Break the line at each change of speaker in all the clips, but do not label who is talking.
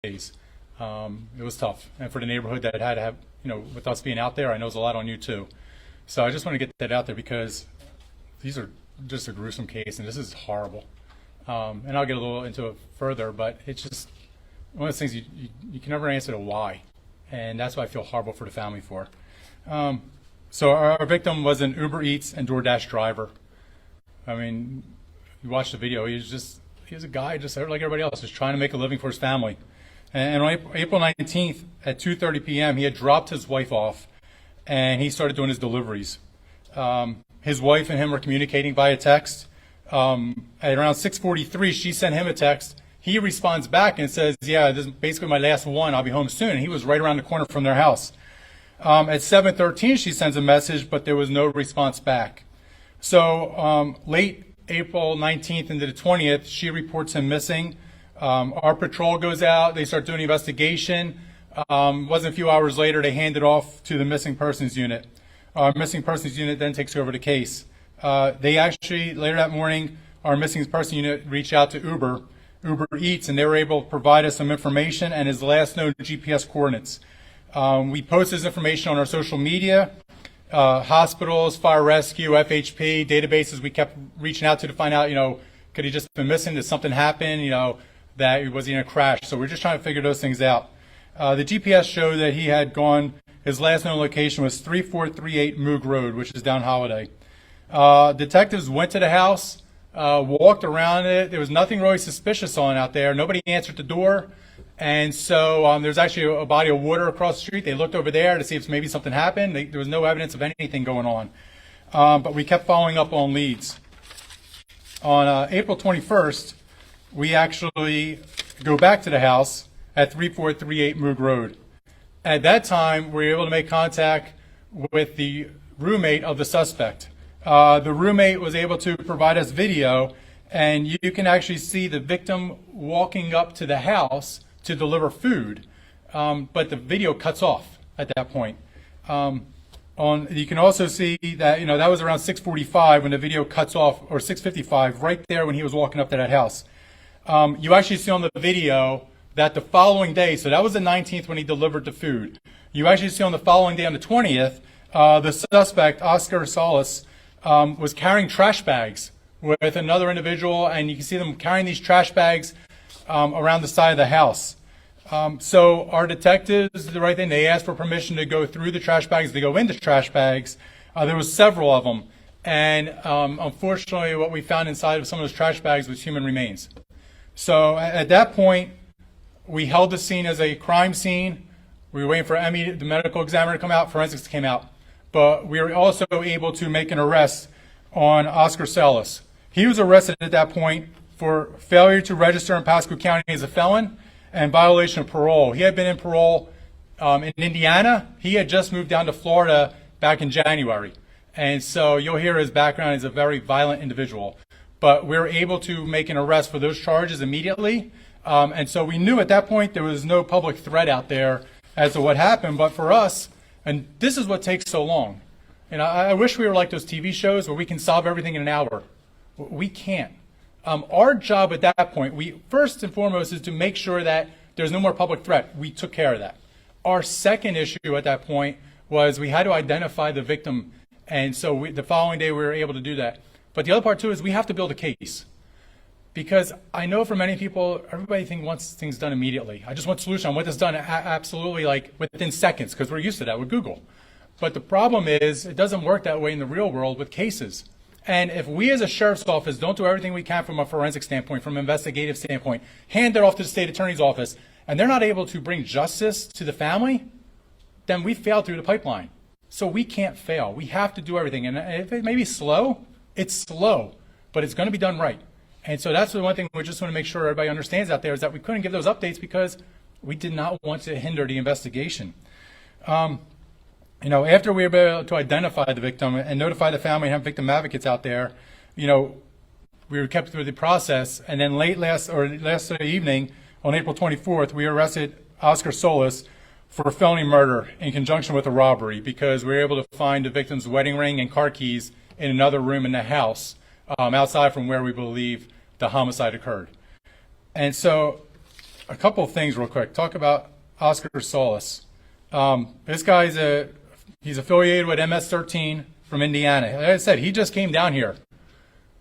days. It was tough. And for the neighborhood that had to have, with us being out there, I know it's a lot on you too. So I just want to get that out there because these are just a gruesome case and this is horrible. And I'll get a little into it further, but it's just one of those things you can never answer the why. And that's what I feel horrible for the family for. So our victim was an Uber Eats and DoorDash driver. I mean, you watch the video, he was a guy just like everybody else, just trying to make a living for his family. And on April 19th at 2:30 p.m., he had dropped his wife off and he started doing his deliveries. His wife and him were communicating via text. At around 6:43, she sent him a text. He responds back and says, yeah, this is basically my last one. I'll be home soon. And he was right around the corner from their house. At 7:13, she sends a message, but there was no response back. So late April 19th into the 20th, she reports him missing. Our patrol goes out. They start doing the investigation. Wasn't a few hours later, they hand it off to the missing persons unit. Our missing persons unit then takes over the case. They actually, later that morning, our missing person unit reached out to Uber Eats, and they were able to provide us some information and his last known GPS coordinates. We post this information on our social media, hospitals, fire rescue, FHP, databases. We kept reaching out to find out, could he just been missing? Did something happen? That was he in a crash? So we're just trying to figure those things out. The GPS showed that he had gone, his last known location was 3438 Moog Road, which is down Holiday. Detectives went to the house, walked around it. There was nothing really suspicious on out there. Nobody answered the door. And so there's actually a body of water across the street. They looked over there to see if maybe something happened. There was no evidence of anything going on. But we kept following up on leads. On April 21st, we actually go back to the house at 3438 Moog Road. At that time, we were able to make contact with the roommate of the suspect. The roommate was able to provide us video, and you can actually see the victim walking up to the house to deliver food, but the video cuts off at that point. You can also see that that was around 6:45 when the video cuts off, or 6:55, right there when he was walking up to that house. You actually see on the video that the following day, so that was the 19th when he delivered the food. You actually see on the following day, on the 20th, the suspect, Oscar Solis, was carrying trash bags with another individual, and you can see them carrying these trash bags around the side of the house. So our detectives did the right thing. They asked for permission to go through the trash bags, to go into trash bags. There was several of them. And unfortunately, what we found inside of some of those trash bags was human remains. So at that point, we held the scene as a crime scene. We were waiting for Emmy, the medical examiner, to come out. Forensics came out. But we were also able to make an arrest on Oscar Solis. He was arrested at that point for failure to register in Pasco County as a felon and violation of parole. He had been in parole in Indiana. He had just moved down to Florida back in January. And so you'll hear his background as a very violent individual. But we were able to make an arrest for those charges immediately. And so we knew at that point there was no public threat out there as to what happened. But for us, and this is what takes so long. And I wish we were like those TV shows where we can solve everything in an hour. We can't. Our job at that point, we first and foremost, is to make sure that there's no more public threat. We took care of that. Our second issue at that point was we had to identify the victim, and so the following day we were able to do that. But the other part too is we have to build a case, because I know for many people, everybody wants things done immediately. I just want a solution. I want this done absolutely like within seconds, because we're used to that with Google. But the problem is it doesn't work that way in the real world with cases. And if we as a sheriff's office don't do everything we can from a forensic standpoint, from an investigative standpoint, hand it off to the state attorney's office, and they're not able to bring justice to the family, then we failed through the pipeline. So we can't fail. We have to do everything. And if it may be slow, it's slow, but it's going to be done right. And so that's the one thing we just want to make sure everybody understands out there, is that we couldn't give those updates because we did not want to hinder the investigation. After we were able to identify the victim and notify the family and have victim advocates out there, we were kept through the process. And then last evening, on April 24th, we arrested Oscar Solis for felony murder in conjunction with a robbery, because we were able to find the victim's wedding ring and car keys in another room in the house, outside from where we believe the homicide occurred. And so A couple of things real quick. Talk about Oscar Solis. This guy's he's affiliated with MS-13 from Indiana. Like I said, he just came down here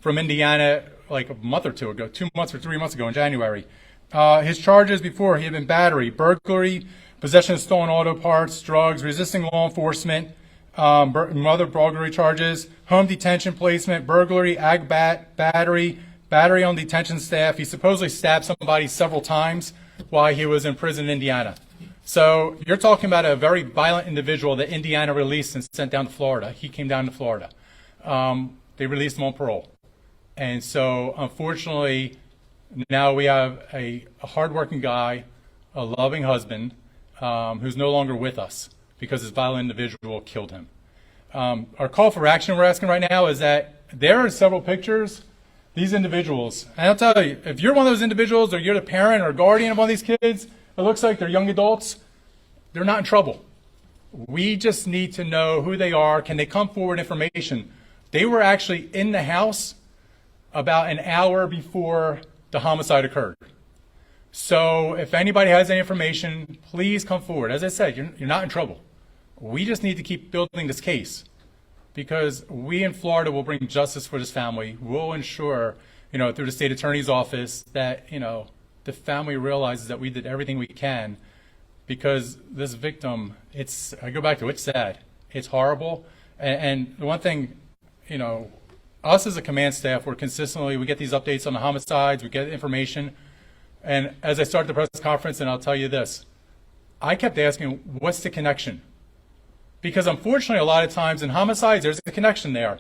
from Indiana like a month or two ago, 2 months or 3 months ago in January. His charges before, he had been battery, burglary, possession of stolen auto parts, drugs, resisting law enforcement, other burglary charges, home detention placement, burglary, battery, battery on detention staff. He supposedly stabbed somebody several times while he was in prison in Indiana. So you're talking about a very violent individual that Indiana released and sent down to Florida. He came down to Florida. They released him on parole. And so unfortunately, now we have a hardworking guy, a loving husband, who's no longer with us because this violent individual killed him. Our call for action we're asking right now is that there are several pictures. These individuals, and I'll tell you, if you're one of those individuals or you're the parent or guardian of one of these kids, it looks like they're young adults, they're not in trouble. We just need to know who they are. Can they come forward information? They were actually in the house about an hour before the homicide occurred. So if anybody has any information, please come forward. As I said, you're not in trouble. We just need to keep building this case because we in Florida will bring justice for this family. We'll ensure, through the state attorney's office that, the family realizes that we did everything we can because this victim, I go back to it's sad. It's horrible. And the one thing, us as a command staff, we get these updates on the homicides, we get information. And as I start the press conference, and I'll tell you this, I kept asking, what's the connection? Because unfortunately, a lot of times in homicides, there's a connection there.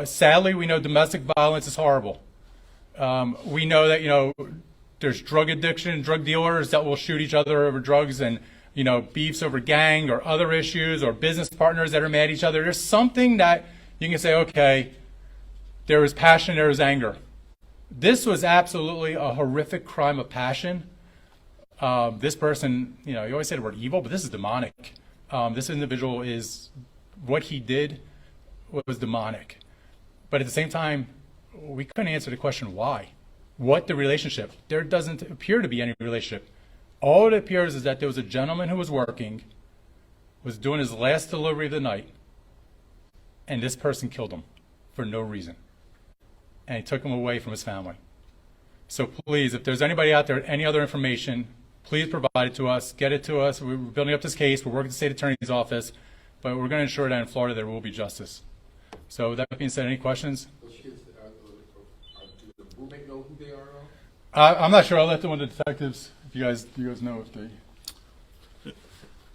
Sadly, we know domestic violence is horrible. We know that, there's drug addiction, drug dealers that will shoot each other over drugs and, beefs over gang or other issues or business partners that are mad at each other. There's something that you can say, okay, there was passion, there was anger. This was absolutely a horrific crime of passion. This person, you always say the word evil, but this is demonic. This individual what he did was demonic. But at the same time, we couldn't answer the question why. What the relationship? There doesn't appear to be any relationship. All it appears is that there was a gentleman who was working, was doing his last delivery of the night, and this person killed him for no reason. And he took him away from his family. So please, if there's anybody out there, any other information, please provide it to us, get it to us. We're building up this case. We're working with the state attorney's office, but we're going to ensure that in Florida there will be justice. So with that being said, any questions?
Those kids, do the roommate know who they are?
I'm not sure. I'll let one of the detectives, if you guys know if they...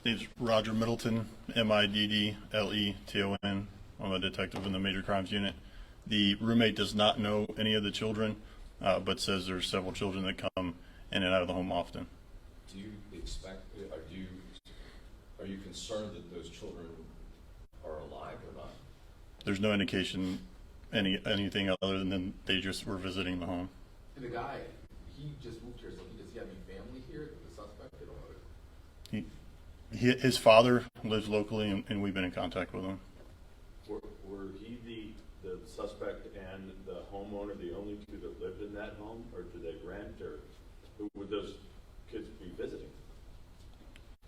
It's Roger Middleton, Middleton. I'm a detective in the Major Crimes Unit. The roommate does not know any of the children, but says there's several children that come in and out of the home often.
Do you expect, are you concerned that those children are alive or not?
There's no indication anything other than they just were visiting the home.
And the guy, he just moved here, so does he have any family here, the suspect?
His father lives locally, and we've been in contact with him.
Were he the suspect and the homeowner the only two that lived in that home, or did they rent, or who would those kids be visiting?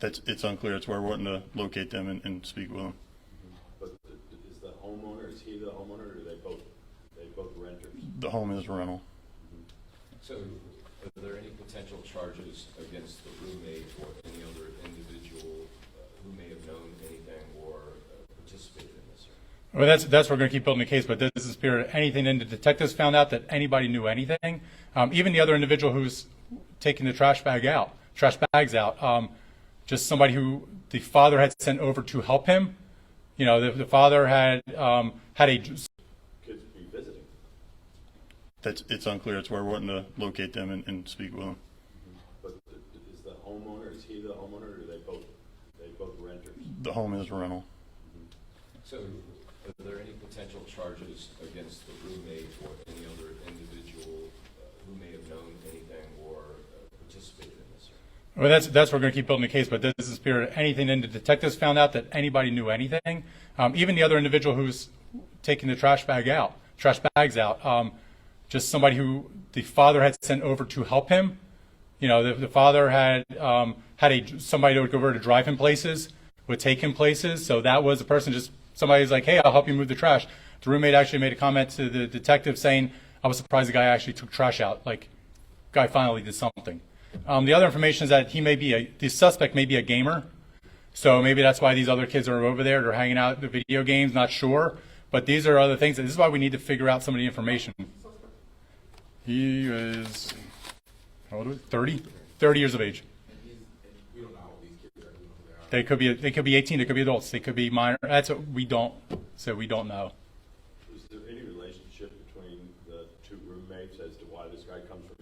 It's unclear. It's where we're wanting to locate them and speak with them.
But is the homeowner, is he the homeowner, or are they both renters?
The home is rental.
So are there any potential charges against the roommate or any other individual who may have known anything or participated in this?
Well, that's what we're going to keep building the case, but this is spirit. Anything in the detectives found out that anybody knew anything, even the other individual who's taking the trash bags out, just somebody who the father had sent over to help him. The father had a...
Kids be visiting?
It's unclear. It's where we're wanting to locate them and speak with them.
But is the homeowner, is he the homeowner, or are they both renters?
The home is rental.
So are there any potential charges against the roommate or any other individual who may have known anything or participated in this?
Well, that's what we're going to keep building the case, but this is spirit. Anything in the detectives found out that anybody knew anything, even the other individual who's taking the trash bags out, just somebody who the father had sent over to help him. You know, the father had somebody that would go over to drive him places, would take him places. So that was a person, just somebody's like, hey, I'll help you move the trash. The roommate actually made a comment to the detective saying, I was surprised the guy actually took trash out. Like, guy finally did something. The other information is that the suspect may be a gamer. So maybe that's why these other kids are over there. They're hanging out at the video games, not sure. But these are other things. This is why we need to figure out some of the information. He is, how old is he? 30? 30 years of age.
We don't know how old these kids are. We don't know who
They could be 18, they could be adults, they could be minor. That's what we don't know.
Is there any relationship between the two roommates as to why this guy comes from